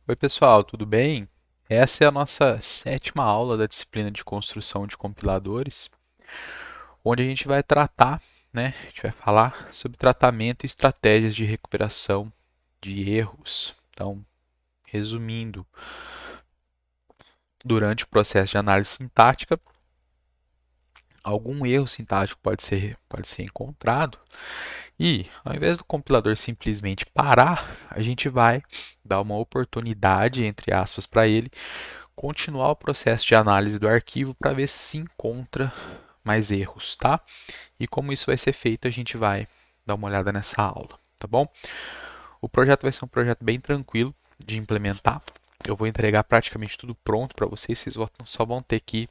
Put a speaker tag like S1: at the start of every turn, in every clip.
S1: Oi, pessoal, tudo bem? Essa é a nossa sétima aula da disciplina de construção de compiladores, onde a gente vai tratar, né? A gente vai falar sobre tratamento e estratégias de recuperação de erros. Então, resumindo, durante o processo de análise sintática, algum erro sintático pode ser encontrado e, ao invés do compilador simplesmente parar, a gente vai dar uma oportunidade, entre aspas, para ele continuar o processo de análise do arquivo para ver se encontra mais erros, tá? E como isso vai ser feito, a gente vai dar uma olhada nessa aula, tá bom? O projeto vai ser um projeto bem tranquilo de implementar. Eu vou entregar praticamente tudo pronto para vocês, só vão ter que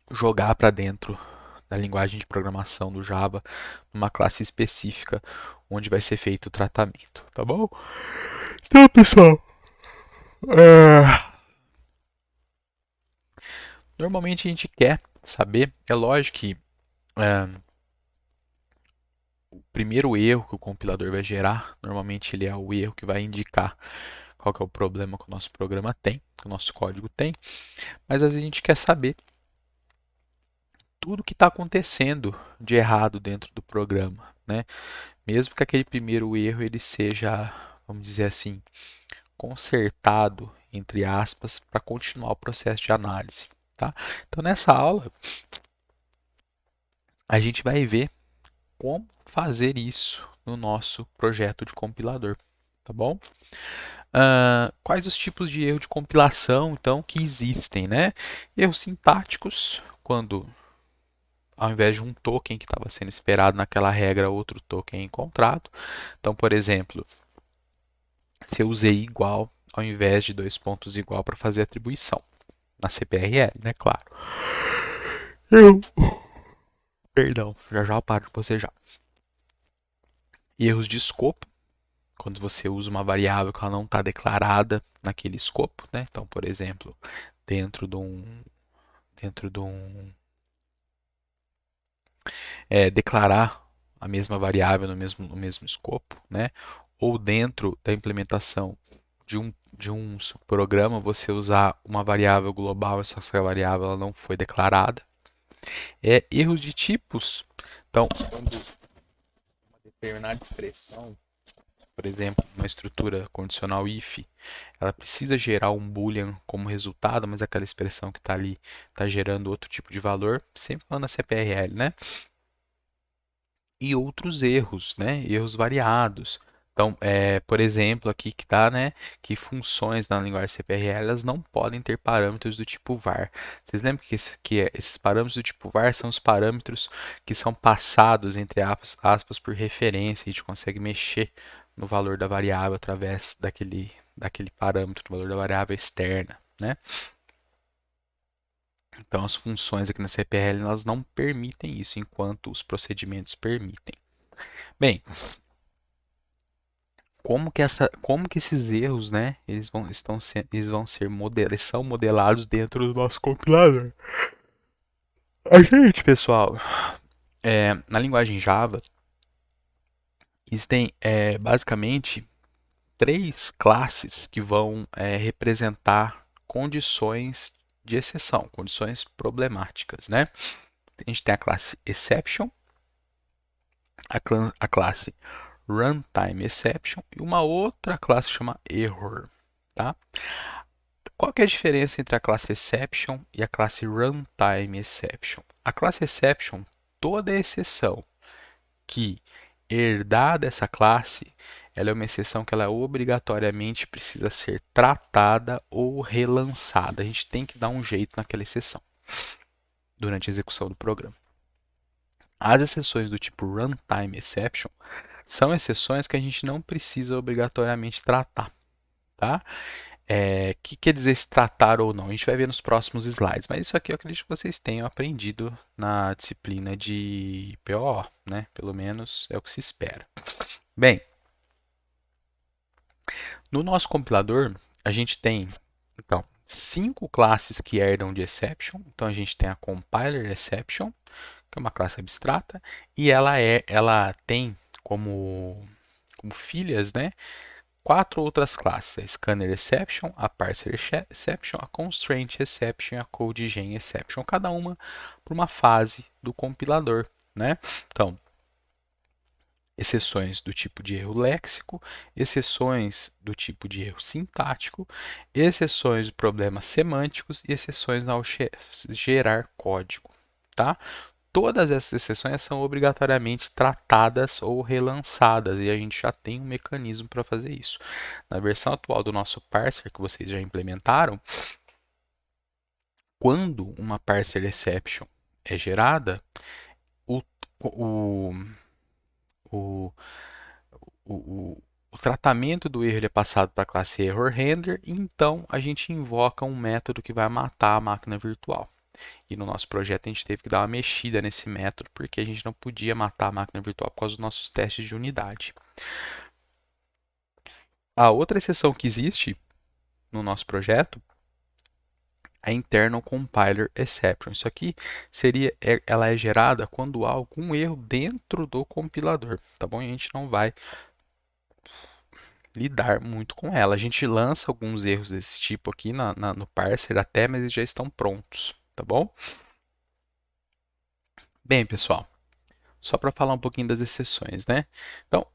S1: jogar para dentro da linguagem de programação do Java, numa classe específica onde vai ser feito o tratamento, tá bom? Então, pessoal, normalmente a gente quer saber, é lógico que é, o primeiro erro que o compilador vai gerar, normalmente ele é o erro que vai indicar qual que é o problema que o nosso programa tem, que o nosso código tem, mas às vezes a gente quer saber tudo o que está acontecendo de errado dentro do programa, né? Mesmo que aquele primeiro erro ele seja, vamos dizer assim, consertado, entre aspas, para continuar o processo de análise, tá? Então nessa aula a gente vai ver como fazer isso no nosso projeto de compilador, tá bom? Quais os tipos de erro de compilação, então, que existem, né? Erros sintáticos, quando ao invés de um token que estava sendo esperado naquela regra, outro token é encontrado. Então, por exemplo, se eu usei igual ao invés de dois pontos igual para fazer atribuição, na CPRL, né? Claro. Eu, perdão, já já eu paro de bocejar. Erros de escopo, quando você usa uma variável que ela não está declarada naquele escopo, né? Então, por exemplo, dentro de um dentro de um declarar a mesma variável no mesmo escopo, né? Ou dentro da implementação de um programa, você usar uma variável global, só que a variável ela não foi declarada. Erros de tipos. Então, quando uma determinada expressão, por exemplo, uma estrutura condicional if, ela precisa gerar um boolean como resultado, mas aquela expressão que está ali está gerando outro tipo de valor, sempre falando na CPRL, né? E outros erros, né? Erros variados. Então, por exemplo, aqui que está, né, que funções na linguagem CPRL elas não podem ter parâmetros do tipo var. Vocês lembram que esses parâmetros do tipo var são os parâmetros que são passados, entre aspas, por referência. A gente consegue mexer no valor da variável através daquele parâmetro, do valor da variável externa, né? Então, as funções aqui na CPRL elas não permitem isso, enquanto os procedimentos permitem. Bem, como que esses erros, né, eles são modelados dentro do nosso compilador. A gente, pessoal, na linguagem Java, existem basicamente três classes que vão representar condições de exceção, condições problemáticas, né? A gente tem a classe exception, a classe runtime exception e uma outra classe que chama error, tá? Qual que é a diferença entre a classe exception e a classe runtime exception? A classe exception, toda exceção que herdar dessa classe, ela é uma exceção que ela obrigatoriamente precisa ser tratada ou relançada. A gente tem que dar um jeito naquela exceção durante a execução do programa. As exceções do tipo runtime exception são exceções que a gente não precisa obrigatoriamente tratar, tá? Que quer dizer se tratar ou não? A gente vai ver nos próximos slides, mas isso aqui eu acredito que vocês tenham aprendido na disciplina de PO, né? Pelo menos é o que se espera. Bem, no nosso compilador, a gente tem, então, cinco classes que herdam de exception. Então, a gente tem a compiler exception, que é uma classe abstrata, e ela tem como filhas, né, quatro outras classes: a Scanner Exception, a Parser Exception, a Constraint Exception e a CodeGen Exception, cada uma para uma fase do compilador, né? Então, exceções do tipo de erro léxico, exceções do tipo de erro sintático, exceções de problemas semânticos e exceções ao gerar código, tá? Todas essas exceções são obrigatoriamente tratadas ou relançadas e a gente já tem um mecanismo para fazer isso. Na versão atual do nosso parser que vocês já implementaram, quando uma parser exception é gerada, o, o, o, o tratamento do erro ele é passado para a classe error handler e então a gente invoca um método que vai matar a máquina virtual. E no nosso projeto a gente teve que dar uma mexida nesse método, porque a gente não podia matar a máquina virtual por causa dos nossos testes de unidade. A outra exceção que existe no nosso projeto é a Internal Compiler Exception. Isso aqui ela é gerada quando há algum erro dentro do compilador, tá bom? E a gente não vai lidar muito com ela. A gente lança alguns erros desse tipo aqui no parser até, mas eles já estão prontos, tá bom? Bem, pessoal, só para falar um pouquinho das exceções, né? Então,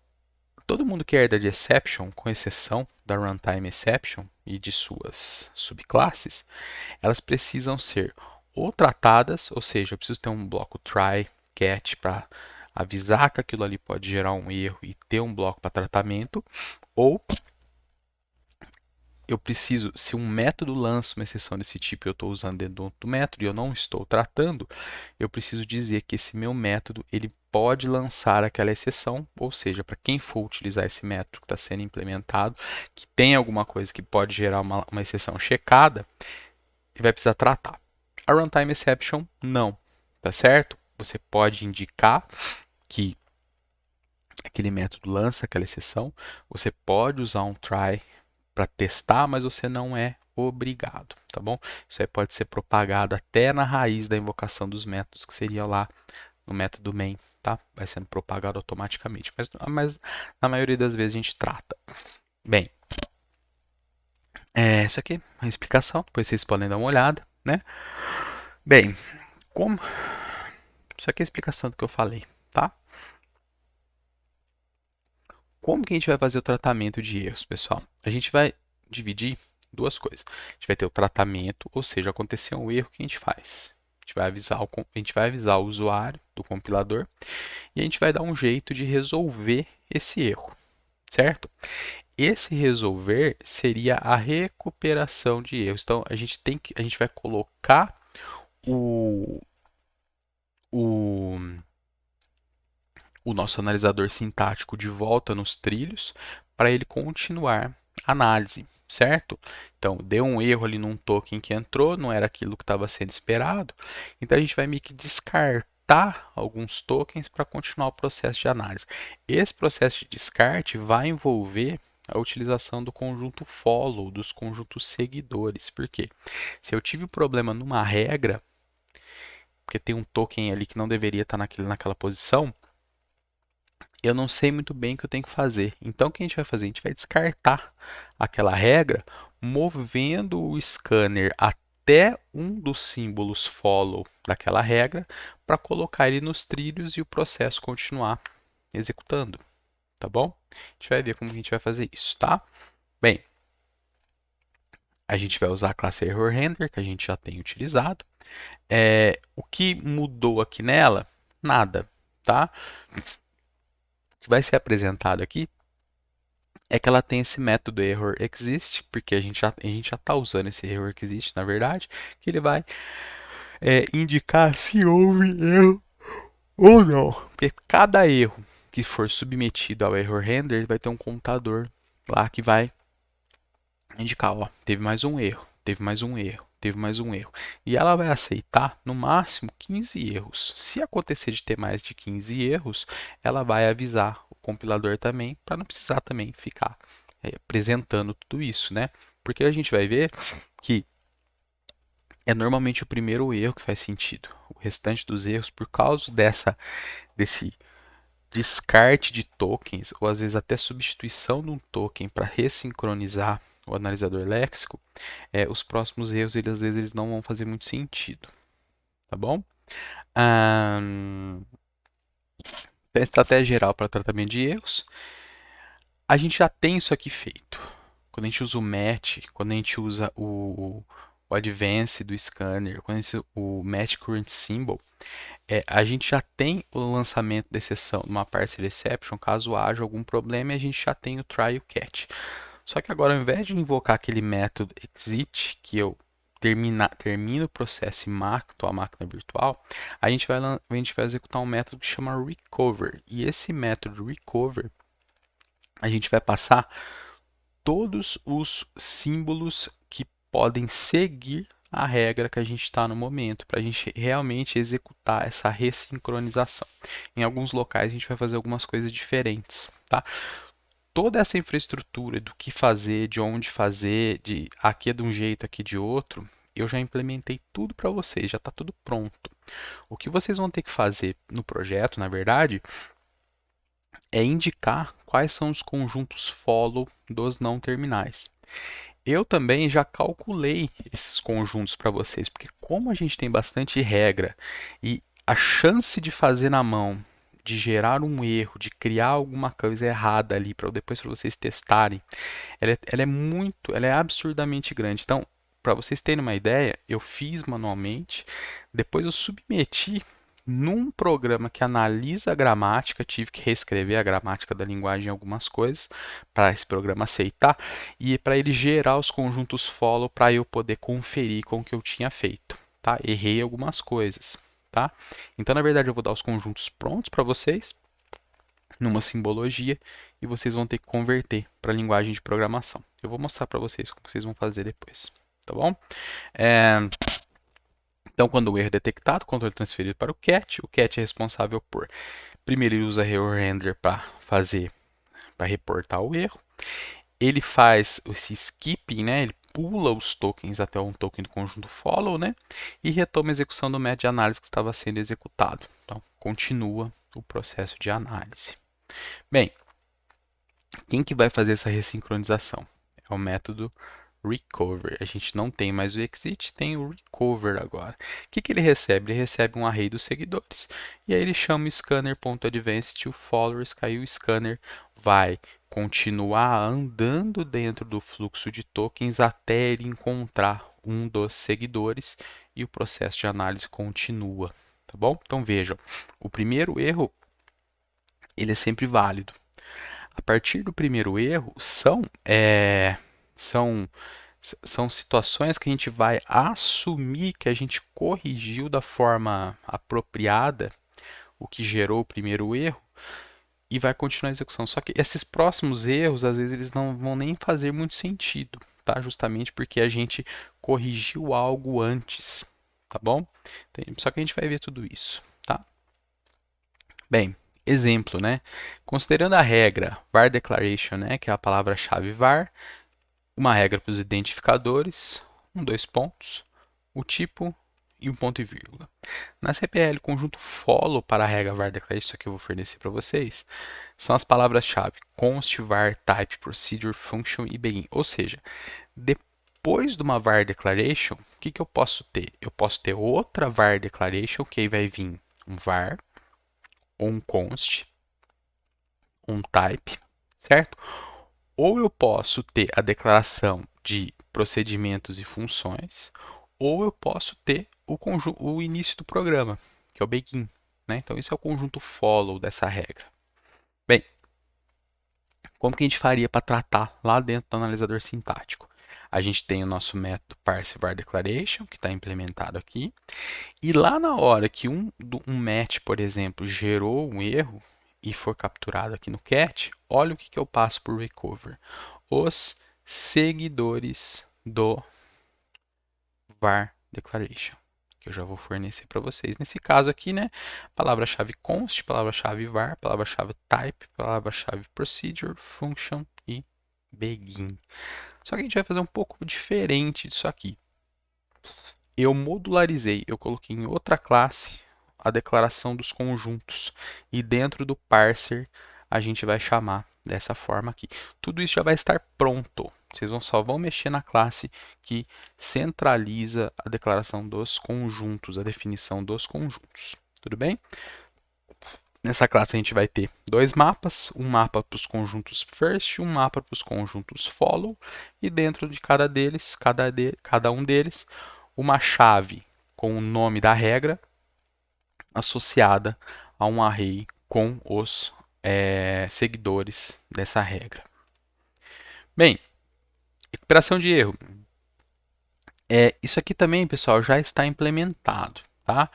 S1: todo mundo que herda de exception, com exceção da runtime exception e de suas subclasses, elas precisam ser ou tratadas, ou seja, eu preciso ter um bloco try, catch para avisar que aquilo ali pode gerar um erro e ter um bloco para tratamento, ou eu preciso, se um método lança uma exceção desse tipo e eu estou usando dentro do método e eu não estou tratando, eu preciso dizer que esse meu método ele pode lançar aquela exceção, ou seja, para quem for utilizar esse método que está sendo implementado, que tem alguma coisa que pode gerar uma exceção checada, ele vai precisar tratar. A runtime exception, não, tá certo? Você pode indicar que aquele método lança aquela exceção, você pode usar um try para testar, mas você não é obrigado, tá bom? Isso aí pode ser propagado até na raiz da invocação dos métodos, que seria lá no método main, tá? Vai sendo propagado automaticamente, mas na maioria das vezes a gente trata. Bem, isso aqui é uma explicação, depois vocês podem dar uma olhada, né? Bem, como... Isso aqui é a explicação do que eu falei, tá? Como que a gente vai fazer o tratamento de erros, pessoal? A gente vai dividir duas coisas. A gente vai ter o tratamento, ou seja, aconteceu um erro, o que a gente faz? A gente vai avisar o usuário do compilador e a gente vai dar um jeito de resolver esse erro, certo? Esse resolver seria a recuperação de erros. Então, a gente vai colocar o, o, o nosso analisador sintático de volta nos trilhos para ele continuar a análise, certo? Então, deu um erro ali num token que entrou, não era aquilo que estava sendo esperado. Então, a gente vai meio que descartar alguns tokens para continuar o processo de análise. Esse processo de descarte vai envolver a utilização do conjunto follow, dos conjuntos seguidores. Por quê? Se eu tive um problema numa regra, porque tem um token ali que não deveria estar naquela posição, eu não sei muito bem o que eu tenho que fazer. Então, o que a gente vai fazer? A gente vai descartar aquela regra, movendo o scanner até um dos símbolos follow daquela regra, para colocar ele nos trilhos e o processo continuar executando. Tá bom? A gente vai ver como a gente vai fazer isso, tá? Bem, a gente vai usar a classe Error Handler, que a gente já tem utilizado. O que mudou aqui nela? Nada, tá? O que vai ser apresentado aqui é que ela tem esse método error exist, porque a gente já está usando esse error exist, na verdade, que ele vai indicar se houve erro ou não. Porque cada erro que for submetido ao error handler, ele vai ter um contador lá que vai indicar, ó, teve mais um erro, teve mais um erro, teve mais um erro. E ela vai aceitar no máximo 15 erros. Se acontecer de ter mais de 15 erros, ela vai avisar o compilador também, para não precisar também ficar apresentando tudo isso, né? Porque a gente vai ver que é normalmente o primeiro erro que faz sentido. O restante dos erros, por causa desse descarte de tokens, ou às vezes até substituição de um token para ressincronizar o analisador léxico, os próximos erros, às vezes, eles não vão fazer muito sentido, tá bom? Então, a estratégia geral para tratamento de erros, a gente já tem isso aqui feito. Quando a gente usa o match, quando a gente usa o advance do scanner, quando a gente usa o match current symbol, a gente já tem o lançamento da exceção numa parser exception, caso haja algum problema, e a gente já tem o try e o catch. Só que agora, ao invés de invocar aquele método exit, que eu termino o processo e mato a máquina virtual, a gente vai executar um método que chama recover. E esse método recover, a gente vai passar todos os símbolos que podem seguir a regra que a gente está no momento, para a gente realmente executar essa ressincronização. Em alguns locais a gente vai fazer algumas coisas diferentes, tá? Toda essa infraestrutura do que fazer, de onde fazer, de aqui é de um jeito, aqui de outro, eu já implementei tudo para vocês, já está tudo pronto. O que vocês vão ter que fazer no projeto, na verdade, é indicar quais são os conjuntos follow dos não terminais. Eu também já calculei esses conjuntos para vocês, porque como a gente tem bastante regra e a chance de fazer na mão, de gerar um erro, de criar alguma coisa errada ali para depois para vocês testarem, ela é absurdamente grande. Então, para vocês terem uma ideia, eu fiz manualmente, depois eu submeti num programa que analisa a gramática, tive que reescrever a gramática da linguagem em algumas coisas para esse programa aceitar e para ele gerar os conjuntos follow para eu poder conferir com o que eu tinha feito, tá? Errei algumas coisas, tá? Então, na verdade, eu vou dar os conjuntos prontos para vocês numa simbologia e vocês vão ter que converter para a linguagem de programação. Eu vou mostrar para vocês como vocês vão fazer depois, tá bom? É, Então, quando o erro é detectado, o controle é transferido para o cat é responsável por, primeiro ele usa o render para reportar o erro, ele faz esse skipping, né? Ele pula os tokens até um token do conjunto follow, né? E retoma a execução do método de análise que estava sendo executado. Então, continua o processo de análise. Bem, quem que vai fazer essa ressincronização? É o método recover. A gente não tem mais o exit, tem o recover agora. O que ele recebe? Ele recebe um array dos seguidores. E aí ele chama o scanner.advance to followers, que aí o scanner vai continuar andando dentro do fluxo de tokens até ele encontrar um dos seguidores e o processo de análise continua, tá bom? Então vejam, o primeiro erro ele é sempre válido. A partir do primeiro erro, são, são situações que a gente vai assumir que a gente corrigiu da forma apropriada o que gerou o primeiro erro e vai continuar a execução. Só que esses próximos erros, às vezes, eles não vão nem fazer muito sentido, tá? Justamente porque a gente corrigiu algo antes, tá bom? Só que a gente vai ver tudo isso, tá? Bem, exemplo, né? Considerando a regra var declaration, né, que é a palavra-chave var, uma regra para os identificadores, dois pontos, o tipo e um ponto e vírgula. Na CPL, conjunto follow para a regra var declaration, isso aqui eu vou fornecer para vocês, são as palavras-chave const, var, type, procedure, function e begin. Ou seja, depois de uma var declaration, o que eu posso ter? Eu posso ter outra var declaration, que aí vai vir um var, ou um const, um type, certo? Ou eu posso ter a declaração de procedimentos e funções, ou eu posso ter o início do programa, que é o begin, né? Então, esse é o conjunto follow dessa regra. Bem, como que a gente faria para tratar lá dentro do analisador sintático? A gente tem o nosso método parse var declaration, que está implementado aqui, e lá na hora que um match, por exemplo, gerou um erro e for capturado aqui no cat, olha o que eu passo por recover. Os seguidores do var declaration, que eu já vou fornecer para vocês. Nesse caso aqui, né, palavra-chave const, palavra-chave var, palavra-chave type, palavra-chave procedure, function e begin. Só que a gente vai fazer um pouco diferente disso aqui. Eu modularizei, eu coloquei em outra classe a declaração dos conjuntos. E dentro do parser, a gente vai chamar dessa forma aqui. Tudo isso já vai estar pronto. Vocês só vão mexer na classe que centraliza a declaração dos conjuntos, a definição dos conjuntos. Tudo bem? Nessa classe a gente vai ter dois mapas, um mapa para os conjuntos first, um mapa para os conjuntos follow, e dentro de cada um deles, uma chave com o nome da regra associada a um array com os seguidores dessa regra. Bem, recuperação de erro. Isso aqui também, pessoal, já está implementado, tá?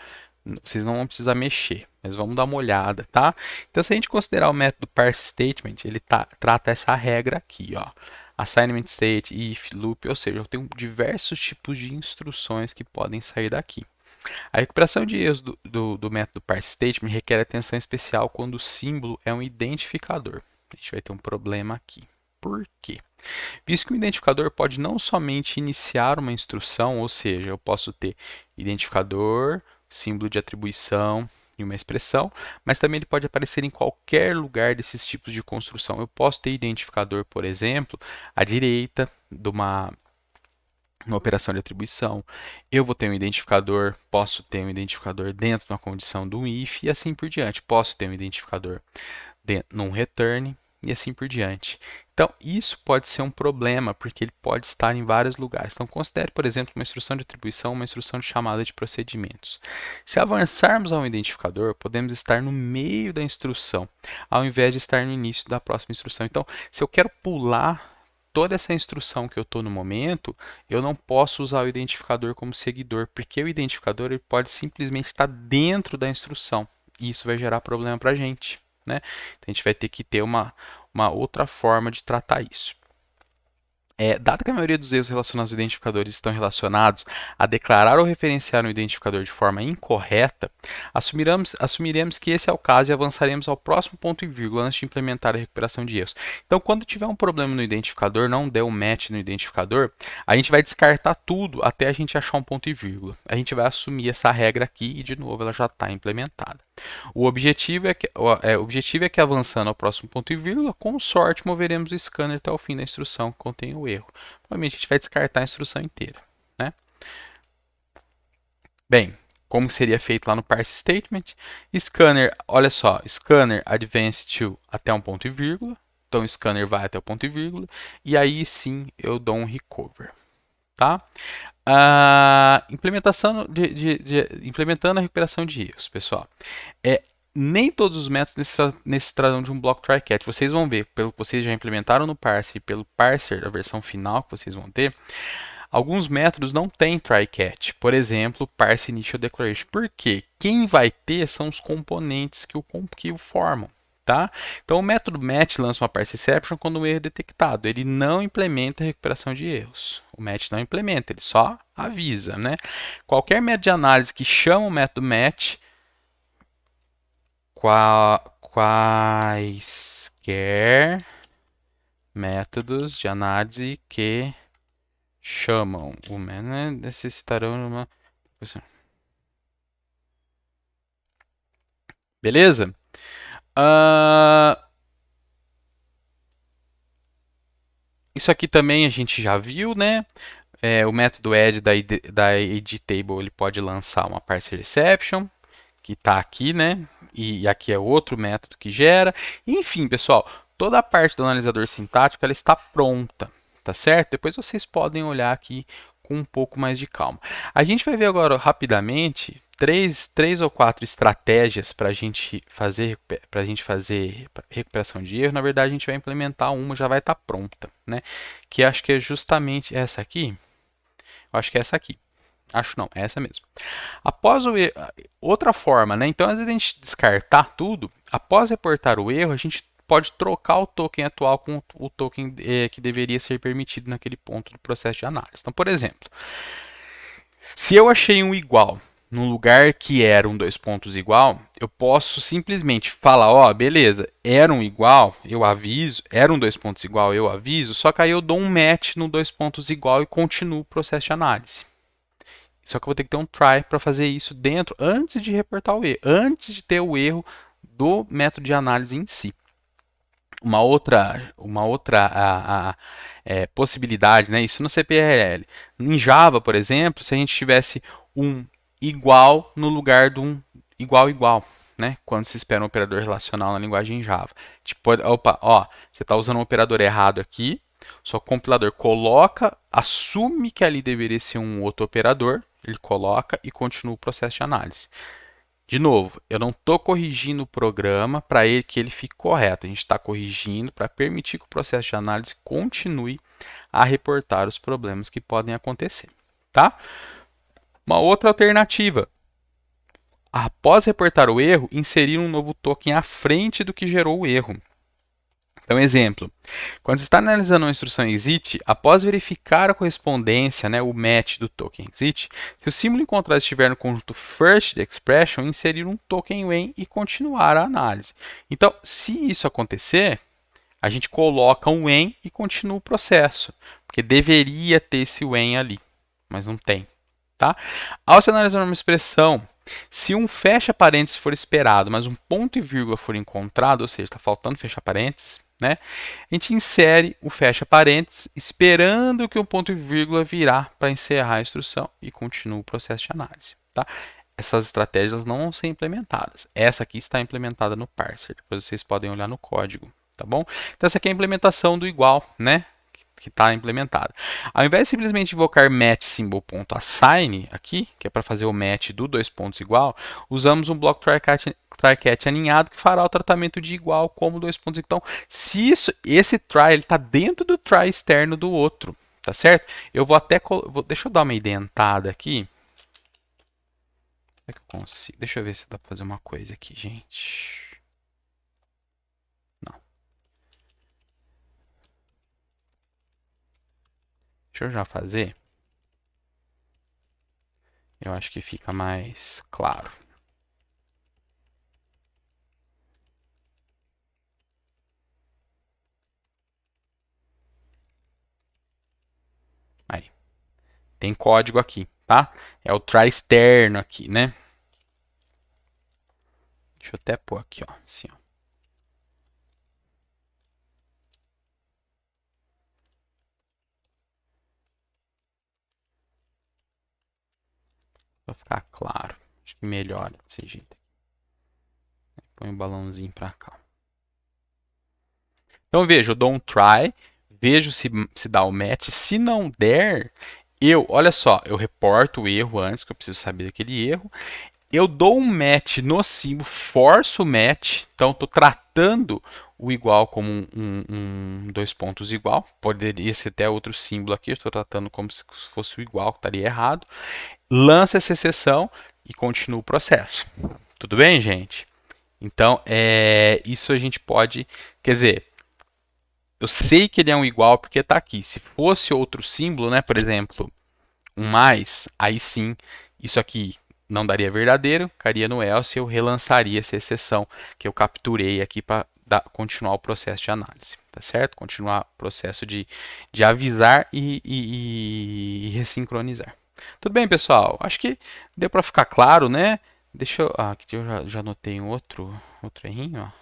S1: Vocês não vão precisar mexer, mas vamos dar uma olhada, tá? Então, se a gente considerar o método parse statement, ele trata essa regra aqui, ó. Assignment state, if, loop, ou seja, eu tenho diversos tipos de instruções que podem sair daqui. A recuperação de erros do método parse statement requer atenção especial quando o símbolo é um identificador. A gente vai ter um problema aqui. Por quê? Visto que o identificador pode não somente iniciar uma instrução, ou seja, eu posso ter identificador, símbolo de atribuição e uma expressão, mas também ele pode aparecer em qualquer lugar desses tipos de construção. Eu posso ter identificador, por exemplo, à direita de uma operação de atribuição. Eu vou ter um identificador, posso ter um identificador dentro de uma condição do if e assim por diante. Posso ter um identificador num return e assim por diante. Então, isso pode ser um problema, porque ele pode estar em vários lugares. Então, considere, por exemplo, uma instrução de atribuição, uma instrução de chamada de procedimentos. Se avançarmos ao identificador, podemos estar no meio da instrução, ao invés de estar no início da próxima instrução. Então, se eu quero pular toda essa instrução que eu estou no momento, eu não posso usar o identificador como seguidor, porque o identificador ele pode simplesmente estar dentro da instrução, e isso vai gerar problema para a gente, né? Então, a gente vai ter que ter uma outra forma de tratar isso. Dado que a maioria dos erros relacionados aos identificadores estão relacionados a declarar ou referenciar um identificador de forma incorreta, assumiremos que esse é o caso e avançaremos ao próximo ponto e vírgula antes de implementar a recuperação de erros. Então, quando tiver um problema no identificador, não der um match no identificador, a gente vai descartar tudo até a gente achar um ponto e vírgula. A gente vai assumir essa regra aqui e, de novo, ela já está implementada. O objetivo é que avançando ao próximo ponto e vírgula, com sorte, moveremos o scanner até o fim da instrução que contém o erro. Provavelmente a gente vai descartar a instrução inteira, né? Bem, como seria feito lá no parse statement, scanner, olha só, scanner advance to até um ponto e vírgula, então o scanner vai até o ponto e vírgula, e aí sim eu dou um recover, tá? Implementando a recuperação de erros, pessoal. Nem todos os métodos necessitarão de um bloco try-catch. Vocês vão ver, pelo que vocês já implementaram no parser e pelo parser, a versão final que vocês vão ter, alguns métodos não têm try-catch. Por exemplo, parse initial declaration. Por quê? Quem vai ter são os componentes que o formam. Tá? Então, o método match lança uma parse exception quando um erro é detectado. Ele não implementa a recuperação de erros. O match não implementa, ele só avisa, né? Qualquer método de análise que chama o método match, quaisquer métodos de análise que chamam o método necessitarão de uma... Beleza? Isso aqui também a gente já viu, né? O método add da edTable ele pode lançar uma parser exception, que está aqui, né? E aqui é outro método que gera. Enfim, pessoal, toda a parte do analisador sintático ela está pronta, tá certo? Depois vocês podem olhar aqui com um pouco mais de calma. A gente vai ver agora rapidamente três ou quatro estratégias para a gente fazer recuperação de erro. Na verdade, a gente vai implementar uma, já vai estar pronta, né? Que acho que é justamente essa aqui. Eu acho que é essa aqui. Acho não, é essa mesmo. Após o erro, outra forma, né? Então, às vezes a gente descartar tudo, após reportar o erro, a gente pode trocar o token atual com o token que deveria ser permitido naquele ponto do processo de análise. Então, por exemplo, se eu achei um igual num lugar que era um dois pontos igual, eu posso simplesmente falar, ó, beleza, era um igual, eu aviso, era um dois pontos igual, eu aviso, só que aí eu dou um match no dois pontos igual e continuo o processo de análise. Só que eu vou ter que ter um try para fazer isso dentro, antes de reportar o erro, antes de ter o erro do método de análise em si. Possibilidade, né? Isso no CPRL. Em Java, por exemplo, se a gente tivesse um igual no lugar de um igual igual, né? Quando se espera um operador relacional na linguagem Java. Tipo, opa, ó, você está usando um operador errado aqui, só que o compilador coloca, assume que ali deveria ser um outro operador, ele coloca e continua o processo de análise. De novo, eu não estou corrigindo o programa para que ele fique correto. A gente está corrigindo para permitir que o processo de análise continue a reportar os problemas que podem acontecer. Tá? Uma outra alternativa. Após reportar o erro, inserir um novo token à frente do que gerou o erro. Então, exemplo, quando você está analisando uma instrução exit, após verificar a correspondência, né, o match do token exit, se o símbolo encontrado estiver no conjunto first de expression, inserir um token when e continuar a análise. Então, se isso acontecer, a gente coloca um when e continua o processo, porque deveria ter esse when ali, mas não tem. Tá? Ao se analisar uma expressão, se um fecha parênteses for esperado, mas um ponto e vírgula for encontrado, ou seja, está faltando fechar parênteses, né? A gente insere o fecha parênteses, esperando que o ponto e vírgula virá para encerrar a instrução e continua o processo de análise. Tá? Essas estratégias não vão ser implementadas. Essa aqui está implementada no parser. Depois vocês podem olhar no código, tá bom? Então essa aqui é a implementação do igual, né? Que está implementada. Ao invés de simplesmente invocar match symbol.assign aqui, que é para fazer o match do dois pontos igual, usamos um bloco try-catch aninhado que fará o tratamento de igual como dois pontos. Então, se esse try está dentro do try externo do outro, tá certo? Eu vou até deixa eu dar uma identada aqui. É que eu consigo? Deixa eu ver se dá para fazer uma coisa aqui, gente. Não. Deixa eu já fazer. Eu acho que fica mais claro. Aí. Tem código aqui, tá? É o try externo aqui, né? Deixa eu até pôr aqui, ó. Assim, ó. Pra ficar claro. Acho que melhora desse jeito. Põe um balãozinho pra cá. Então veja, eu dou um try, vejo se dá o match. Se não der, olha só, eu reporto o erro antes, que eu preciso saber daquele erro. Eu dou um match no símbolo, forço o match, então estou tratando o igual como dois pontos igual. Poderia ser até outro símbolo aqui, estou tratando como se fosse o igual, que estaria errado. Lança essa exceção e continua o processo. Tudo bem, gente? Então, isso a gente pode, quer dizer, eu sei que ele é um igual porque está aqui. Se fosse outro símbolo, né, por exemplo, um mais, aí sim, isso aqui não daria verdadeiro, ficaria no else e eu relançaria essa exceção que eu capturei aqui para continuar o processo de análise, tá certo? Continuar o processo de avisar e ressincronizar. Tudo bem, pessoal? Acho que deu para ficar claro, né? Deixa eu... aqui eu já anotei um outro errinho, ó. A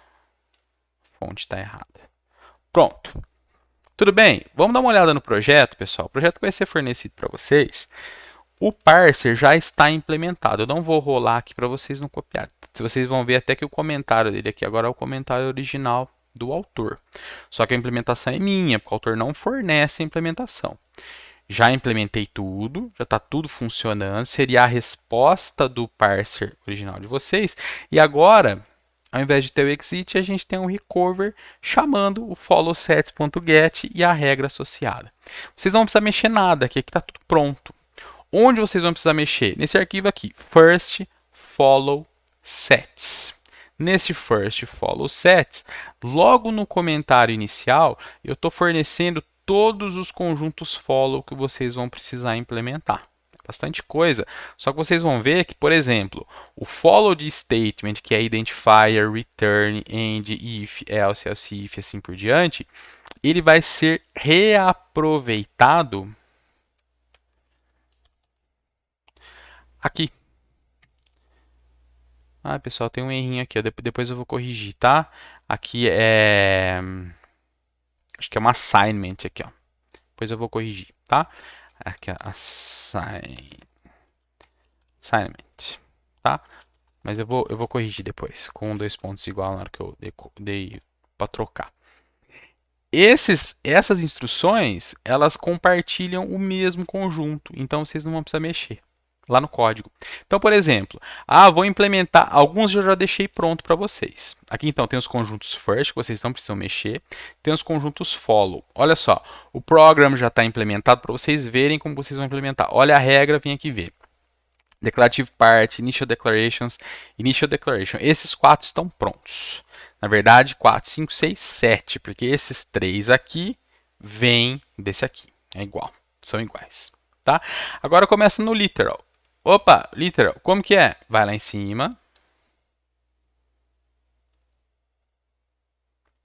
S1: fonte está errada. Pronto. Tudo bem? Vamos dar uma olhada no projeto, pessoal. O projeto vai ser fornecido para vocês. O parser já está implementado. Eu não vou rolar aqui para vocês não copiar. Vocês vão ver até que o comentário dele aqui agora é o comentário original do autor. Só que a implementação é minha, porque o autor não fornece a implementação. Já implementei tudo, já está tudo funcionando. Seria a resposta do parser original de vocês. E agora, ao invés de ter o exit, a gente tem um recover chamando o followsets.get e a regra associada. Vocês não precisam mexer nada, aqui está tudo pronto. Onde vocês vão precisar mexer? Nesse arquivo aqui, first follow sets. Nesse first follow sets, logo no comentário inicial, eu estou fornecendo todos os conjuntos follow que vocês vão precisar implementar. Bastante coisa. Só que vocês vão ver que, por exemplo, o follow de statement, que é identifier, return, end, if, else, if, assim por diante, ele vai ser reaproveitado aqui. Ah, pessoal, tem um errinho aqui, ó. Depois eu vou corrigir, tá? Aqui é... Acho que é um assignment aqui, ó. Depois eu vó corrigir, tá? Aqui, ó, assignment, tá? Mas eu vou corrigir depois, com 2 pontos igual na hora que eu dei para trocar. Essas instruções, elas compartilham o mesmo conjunto, então vocês não vão precisar mexer lá no código. Então, por exemplo, vou implementar, alguns eu já deixei pronto para vocês. Aqui então tem os conjuntos first, que vocês não precisam mexer, tem os conjuntos follow. Olha só, o program já está implementado para vocês verem como vocês vão implementar. Olha a regra, vem aqui ver. Declarative part, initial declarations, initial declaration. Esses 4 estão prontos. Na verdade, 4, 5, 6, 7, porque esses 3 aqui vêm desse aqui. É igual, são iguais, tá? Agora começa no literal. Opa, literal, como que é? Vai lá em cima.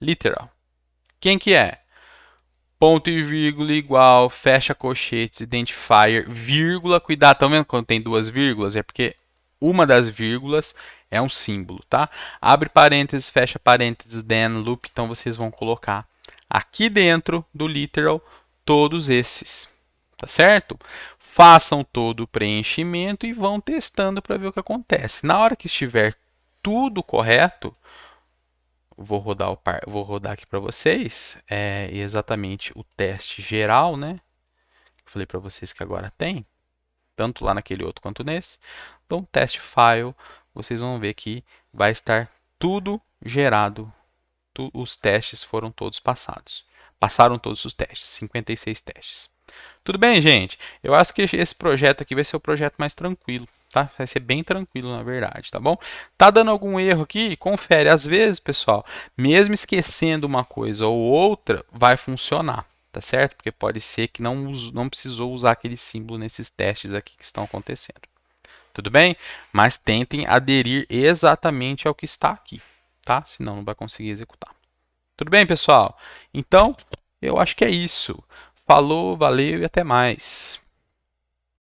S1: Literal. Quem que é? Ponto e vírgula igual, fecha colchetes, identifier, vírgula, cuidado, estão vendo quando tem 2 vírgulas? É porque uma das vírgulas é um símbolo, tá? Abre parênteses, fecha parênteses, then, loop, então vocês vão colocar aqui dentro do literal todos esses, tá certo? Façam todo o preenchimento e vão testando para ver o que acontece. Na hora que estiver tudo correto, vou rodar aqui para vocês exatamente o teste geral, né? Falei para vocês que agora tem, tanto lá naquele outro quanto nesse. Então, teste file, vocês vão ver que vai estar tudo gerado. Os testes foram todos passados. Passaram todos os testes, 56 testes. Tudo bem, gente? Eu acho que esse projeto aqui vai ser o projeto mais tranquilo, tá? Vai ser bem tranquilo, na verdade, tá bom? Tá dando algum erro aqui? Confere. Às vezes, pessoal, mesmo esquecendo uma coisa ou outra, vai funcionar, tá certo? Porque pode ser que não precisou usar aquele símbolo nesses testes aqui que estão acontecendo. Tudo bem? Mas tentem aderir exatamente ao que está aqui, tá? Senão não vai conseguir executar. Tudo bem, pessoal? Então, eu acho que é isso. Falou, valeu e até mais.